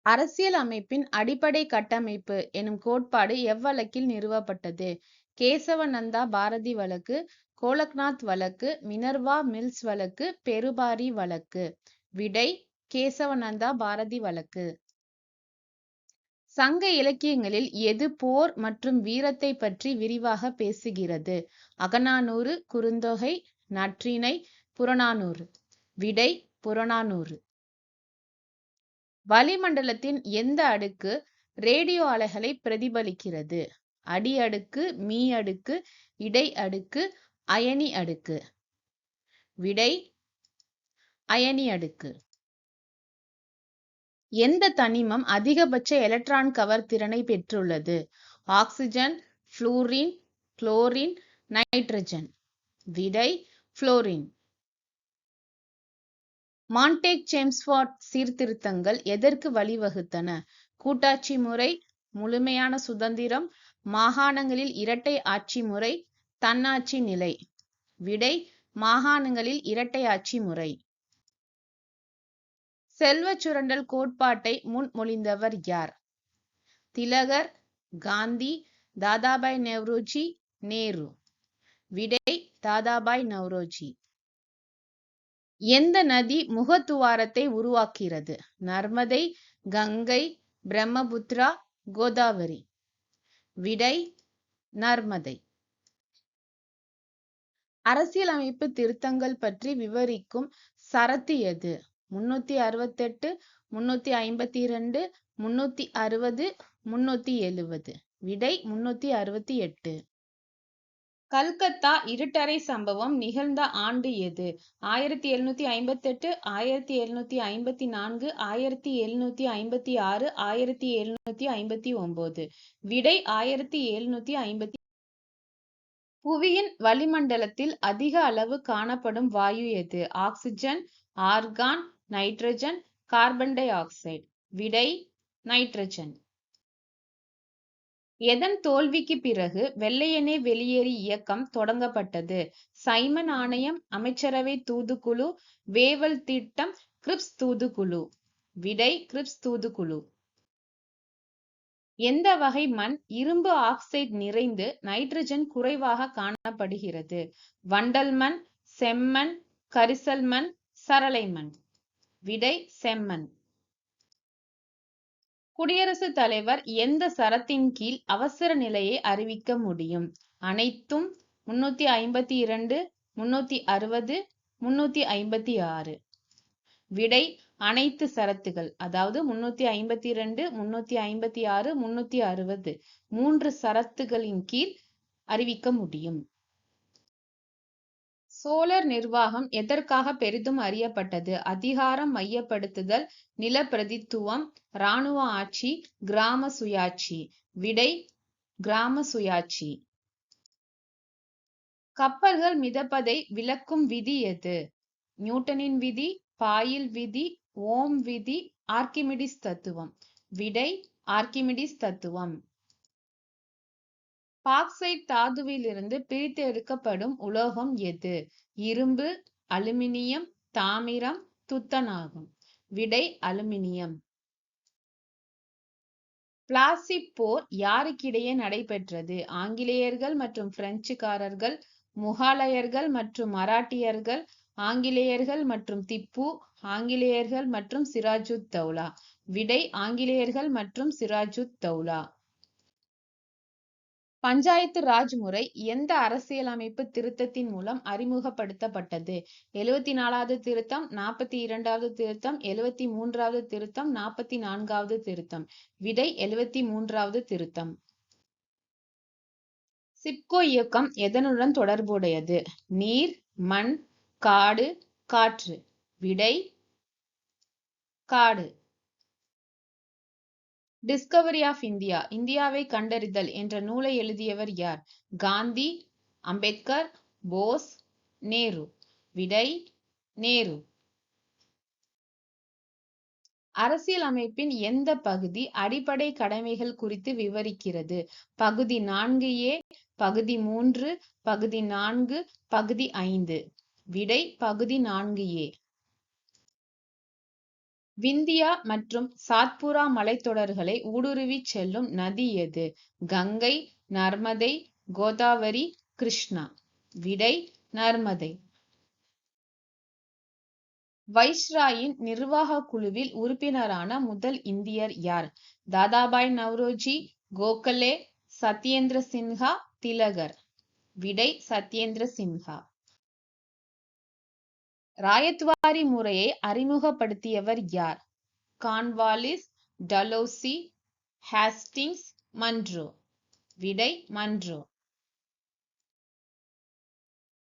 அரசியல் அமைப்பின் அடிப்படை கட்டமைப்பு எனும் கோட்பாடு எவ்வழக்கில் நிறுவப்பட்டது? கேசவநந்தா பாரதி வழக்கு, கோலக்நாத் வழக்கு, மினர்வா மில்ஸ் வழக்கு, பெருபாரி வழக்கு. விடை: கேசவநந்தா பாரதி வழக்கு. சங்க இலக்கியங்களில் எது போர் மற்றும் வீரத்தைப் பற்றி விரிவாக பேசுகிறது? அகநானூறு, குறுந்தொகை, நற்றிணை, புறநானூறு. விடை: புறநானூறு. வளிமண்டலத்தின் எந்த அடுக்கு ரேடியோ அலைகளை பிரதிபலிக்கிறது? அடி அடுக்கு, மீ அடுக்கு, இடை அடுக்கு, அயனி அடுக்கு. விடை: அயனி அடுக்கு. எந்த தனிமம் அதிகபட்ச எலக்ட்ரான் கவர் திறனை பெற்றுள்ளது? Oxygen, fluorine, chlorine, nitrogen. விடை: புளோரின். மான்டேக்-சேம்ஸ்பாட் சீர்திருத்தங்கள் எதற்கு வழிவகுத்தன? கூட்டாட்சி முறை, முழுமையான சுதந்திரம், மாகாணங்களில் இரட்டை ஆட்சி முறை, தன்னாட்சி நிலை. விடை: மாகாணங்களில் இரட்டை ஆட்சி முறை. செல்வச் சுரண்டல் கோட்பாட்டை முன்மொழிந்தவர் யார்? திலகர், காந்தி, தாதாபாய் நவ்ரோஜி, நேரு. விடை: தாதாபாய் நவ்ரோஜி. எந்த நதி முகத்துவாரத்தை உருவாக்குகிறது? நர்மதை, கங்கை, பிரம்மபுத்திரா, கோதாவரி. விடை: நர்மதை. அரசியலமைப்பு திருத்தங்கள் பற்றி விவரிக்கும் சரத்து எது? 368, 352, 360, 370. விடை: 368. கல்கத்தா இருட்டறை சம்பவம் நிகழ்ந்த ஆண்டு எது? 1758, 1754, 1756, 1759. விடை: 1756. புவியின் வளிமண்டலத்தில் அதிக அளவு காணப்படும் வாயு எது? Oxygen, argon, nitrogen, carbon di oxide. விடை: நைட்ரஜன். எதன் தோல்விக்கு பிறகு வெள்ளையனே வெளியேறு இயக்கம் தொடங்கப்பட்டது? சைமன் ஆணையம், அமைச்சரவை தூதுக்குழு, வேவல் திட்டம், கிரிப்ஸ் தூதுக்குழு. விடை: கிரிப்ஸ் தூதுக்குழு. எந்த வகை மண் இரும்பு ஆக்சைடு நிறைந்து நைட்ரஜன் குறைவாக காணப்படுகிறது? வண்டல் மண், செம்மண், கரிசல் மண், சரளை மண். விடை: செம்மண். குடியரசுத் தலைவர் எந்த சரத்தின் கீழ் அவசர நிலையை அறிவிக்க முடியும்? அனைத்தும், 352, 360, 356. விடை: அனைத்து சரத்துகள். அதாவது 352, 356, 360. 3 சரத்துகளின் கீழ் அறிவிக்க முடியும். சோழர் நிர்வாகம் எதற்காக பெரிதும் அறியப்பட்டது? அதிகாரம் மையப்படுத்துதல், நிலப்பிரதித்துவம், இராணுவ ஆட்சி, கிராம சுயாட்சி. விடை: கிராம சுயாட்சி. கப்பல்கள் மிதப்பதை விளக்கும் விதி எது? நியூட்டனின் விதி, பாயில் விதி, ஓம் விதி, ஆர்க்கிமிடிஸ் தத்துவம். விடை: ஆர்க்கிமிடிஸ் தத்துவம். பாக்சைட் தாதுவிலிருந்து பிரித்து எடுக்கப்படும் உலோகம் எது? இரும்பு, அலுமினியம், தாமிரம், துத்தநாகம். விடை: அலுமினியம். பிளாசிப் போர் யாருக்கிடையே நடைபெற்றது? ஆங்கிலேயர்கள் மற்றும் பிரெஞ்சுக்காரர்கள், முகலாயர்கள் மற்றும் மராட்டியர்கள், ஆங்கிலேயர்கள் மற்றும் திப்பு, ஆங்கிலேயர்கள் மற்றும் சிராஜுத் தௌலா. விடை: ஆங்கிலேயர்கள் மற்றும் சிராஜுத் தௌலா. பஞ்சாயத்து ராஜ் முறை எந்த அரசியலமைப்பு திருத்தத்தின் மூலம் அறிமுகப்படுத்தப்பட்டது? 74வது திருத்தம், 42வது திருத்தம், 73வது திருத்தம், 44வது திருத்தம். விடை: 73வது திருத்தம். சிப்கோ இயக்கம் எதனுடன் தொடர்புடையது? நீர், மண், காடு, காற்று. விடை: காடு. டிஸ்கவரி ஆஃப் இந்தியா, இந்தியாவை கண்டறிதல் என்ற நூலை எழுதியவர் யார்? காந்தி, அம்பேத்கர், போஸ், நேரு. விடை: நேரு. அரசியல் அமைப்பின் எந்த பகுதி அடிப்படை கடமைகள் குறித்து விவரிக்கிறது? பகுதி 4A, பகுதி 3, பகுதி 4, பகுதி 5. விடை: பகுதி 4A. விந்தியா மற்றும் சாத்புரா மலைத்தொடர்களை ஊடுருவிச் செல்லும் நதி எது? கங்கை, நர்மதை, கோதாவரி, கிருஷ்ணா. விடை நர்மதை. வைஸ்ராயின் நிர்வாகக் குழுவில் உறுப்பினரான முதல் இந்தியர் யார்? தாதாபாய் நவ்ரோஜி, கோகலே, சத்யேந்திர சின்ஹா, திலகர். விடை சத்யேந்திர சின்ஹா. ராயத்வாரி முறையை அறிமுகப்படுத்தியவர் யார்? Cornwallis, Dalhousie, Hastings, Munro. விடை மன்றோ.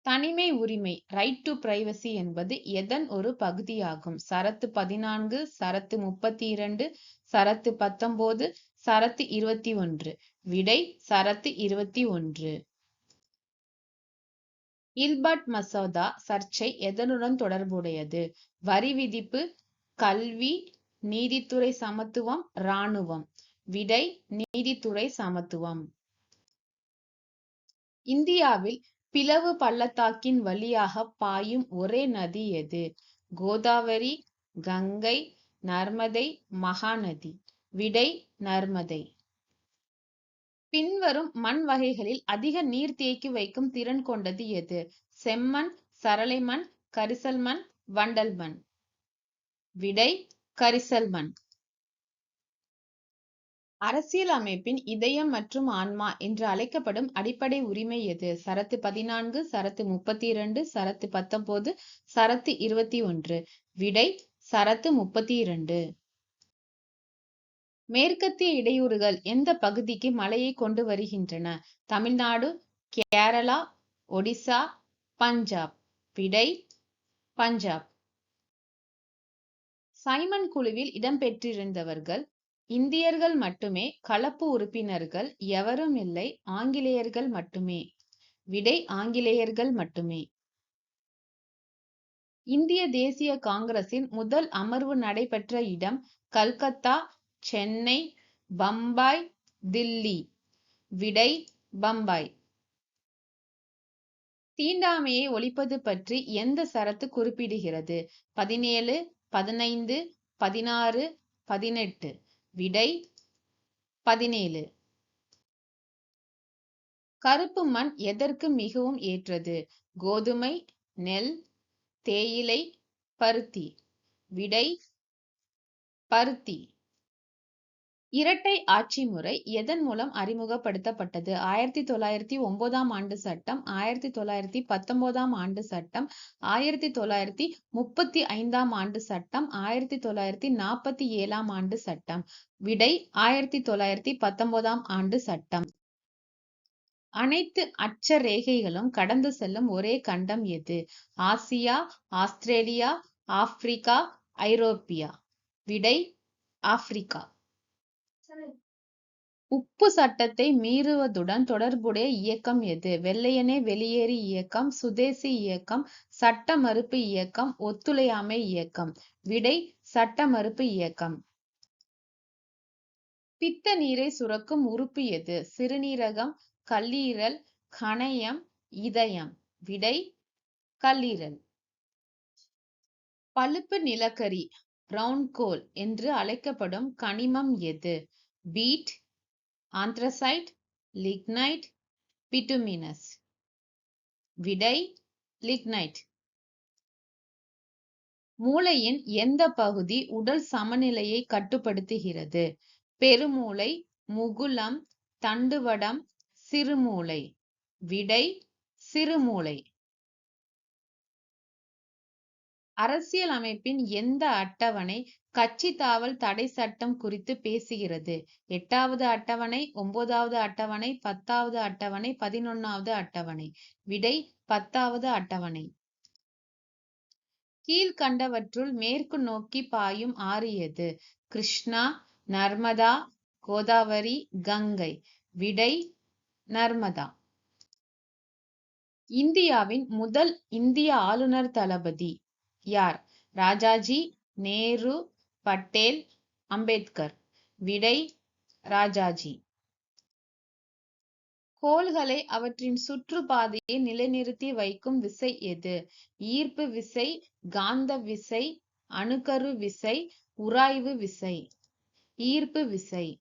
தனிமை உரிமை ரைட் டு பிரைவசி என்பது எதன் ஒரு பகுதியாகும்? சரத்து 14, சரத்து 32, சரத்து 19, சரத்து 21. விடை சரத்து 21. இல்பர்ட் மசோதா சர்ச்சை எதனுடன் தொடர்புடையது? வரி விதிப்பு, கல்வி, நீதித்துறை சமத்துவம், இராணுவம். விடை நீதித்துறை சமத்துவம். இந்தியாவில் பிளவு பள்ளத்தாக்கின் வழியாக பாயும் ஒரே நதி எது? கோதாவரி, கங்கை, நர்மதை, மகாநதி. விடை நர்மதை. பின்வரும் மண் வகைகளில் அதிக நீர் தேக்கி வைக்கும் திறன் கொண்டது எது? செம்மண், சரளை மண், கரிசல் மண், வண்டல் மண். விடை கரிசல் மண். அரசியல் அமைப்பின் இதயம் மற்றும் ஆன்மா என்று அழைக்கப்படும் அடிப்படை உரிமை எது? சரத்து 14, சரத்து 32, சரத்து 19, சரத்து 21. விடை சரத்து 32. மேற்கத்திய இடையூறுகள் எந்த பகுதிக்கு மழையை கொண்டு வருகின்றன? தமிழ்நாடு, கேரளா, ஒடிசா, பஞ்சாப். விடை பஞ்சாப். சைமன் குழுவில் இடம்பெற்றிருந்தவர்கள் இந்தியர்கள் மட்டுமே, கலப்பு உறுப்பினர்கள் எவரும் இல்லை, ஆங்கிலேயர்கள் மட்டுமே. விடை ஆங்கிலேயர்கள் மட்டுமே. இந்திய தேசிய காங்கிரசின் முதல் அமர்வு நடைபெற்ற இடம் கல்கத்தா, சென்னை, பம்பாய், தில்லி. விடை பம்பாய். தீண்டாமையை ஒழிப்பது பற்றி எந்த சரத்து குறிப்பிடுகிறது? 17, 15, 16, 18. விடை 17. கருப்பு மண் எதற்கு மிகவும் ஏற்றது? கோதுமை, நெல், தேயிலை, பருத்தி. விடை பருத்தி. இரட்டை ஆட்சி முறை எதன் மூலம் அறிமுகப்படுத்தப்பட்டது? 1909ஆம் ஆண்டு சட்டம், 1919ஆம் ஆண்டு சட்டம், 1935ஆம் ஆண்டு சட்டம், 1947ஆம் ஆண்டு சட்டம். விடை 1919ஆம் ஆண்டு சட்டம். அனைத்து அட்சரேகைகளும் கடந்து செல்லும் ஒரே கண்டம் எது? ஆசியா, ஆஸ்திரேலியா, ஆப்பிரிக்கா, ஐரோப்பியா. விடை ஆப்பிரிக்கா. உப்பு சட்டத்தை மீறுவதுடன் தொடர்புடைய இயக்கம் எது? வெள்ளையனே வெளியேறு இயக்கம், சுதேசி இயக்கம், சட்ட மறுப்பு இயக்கம், ஒத்துழையாமை இயக்கம். விடை சட்ட மறுப்பு இயக்கம். பித்த நீரை சுரக்கும் உறுப்பு எது? சிறுநீரகம், கல்லீரல், கணையம், இதயம். விடை கல்லீரல். பழுப்பு நிலக்கரி பிரவுன் கோல் என்று அழைக்கப்படும் கனிமம் எது? Peat, anthracite, lignite, bituminous. விடை லிக்னைட். மூளையின் எந்த பகுதி உடல் சமநிலையை கட்டுப்படுத்துகிறது? பெருமூளை, முகுளம், தண்டுவடம், சிறுமூளை. விடை சிறுமூளை. அரசியல் அமைப்பின் எந்த அட்டவணை கட்சி தாவல் தடை சட்டம் குறித்து பேசுகிறது? 8வது அட்டவணை, 9வது அட்டவணை, 10வது அட்டவணை, 11வது அட்டவணை. விடை 10வது அட்டவணை. கீழ்கண்டவற்றுள் மேற்கு நோக்கி பாயும் ஆறு எது? கிருஷ்ணா, நர்மதா, கோதாவரி, கங்கை. விடை நர்மதா. இந்தியாவின் முதல் இந்திய ஆளுநர் தளபதி யார்? ராஜாஜி, நேரு, பட்டேல், அம்பேத்கர். விடை ராஜாஜி. கோள்களை அவற்றின் சுற்றுப்பாதையை நிலைநிறுத்தி வைக்கும் விசை எது? ஈர்ப்பு விசை, காந்த விசை, அணுக்கரு விசை, உராய்வு விசை, ஈர்ப்பு விசை.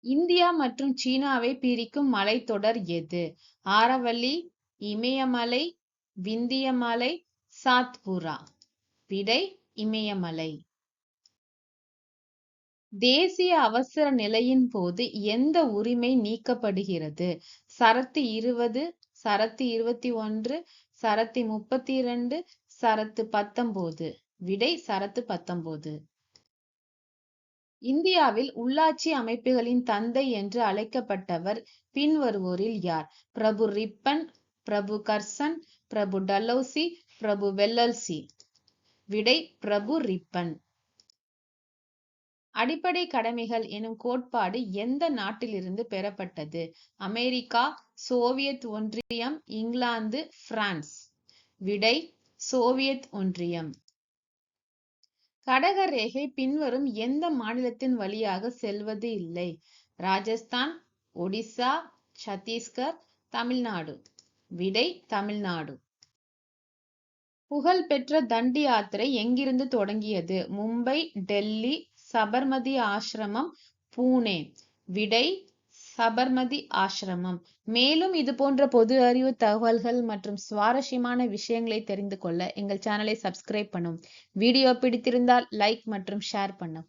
இந்தியா மற்றும் சீனாவை பிரிக்கும் மலைத்தொடர் எது? ஆரவல்லி, இமயமலை, விந்தியமலை, சாத்புரா. விடை இமயமலை. தேசிய அவசர நிலையின் போது எந்த உரிமை நீக்கப்படுகிறது? சரத்து 20, சரத்து 21, சரத்து 32, சரத்து 19. விடை சரத்து 19. இந்தியாவில் உள்ளாட்சி அமைப்புகளின் தந்தை என்று அழைக்கப்பட்டவர் பின்வருவோரில் யார்? பிரபு ரிப்பன், பிரபு கர்சன், பிரபு டலௌசி, பிரபு வெல்லல்சி. விடை பிரபு ரிப்பன். அடிப்படை கடமைகள் எனும் கோட்பாடு எந்த நாட்டிலிருந்து பெறப்பட்டது? அமெரிக்கா, சோவியத் ஒன்றியம், இங்கிலாந்து, பிரான்ஸ். விடை சோவியத் ஒன்றியம். கடக ரேகை பின்வரும் எந்த மாநிலத்தின் வழியாக செல்வது இல்லை? ராஜஸ்தான், ஒடிசா, சத்தீஸ்கர், தமிழ்நாடு. விடை தமிழ்நாடு. புகழ்பெற்ற தண்டி யாத்திரை எங்கிருந்து தொடங்கியது? மும்பை, டெல்லி, சபர்மதி ஆசிரமம், பூனே. விடை சபர்மதி ஆசிரமம். மேலும் இது போன்ற பொது அறிவு தகவல்கள் மற்றும் சுவாரஸ்யமான விஷயங்களை தெரிந்து கொள்ள எங்கள் சேனலை சப்ஸ்கிரைப் பண்ணும். வீடியோ பிடித்திருந்தால் லைக் மற்றும் ஷேர் பண்ணும்.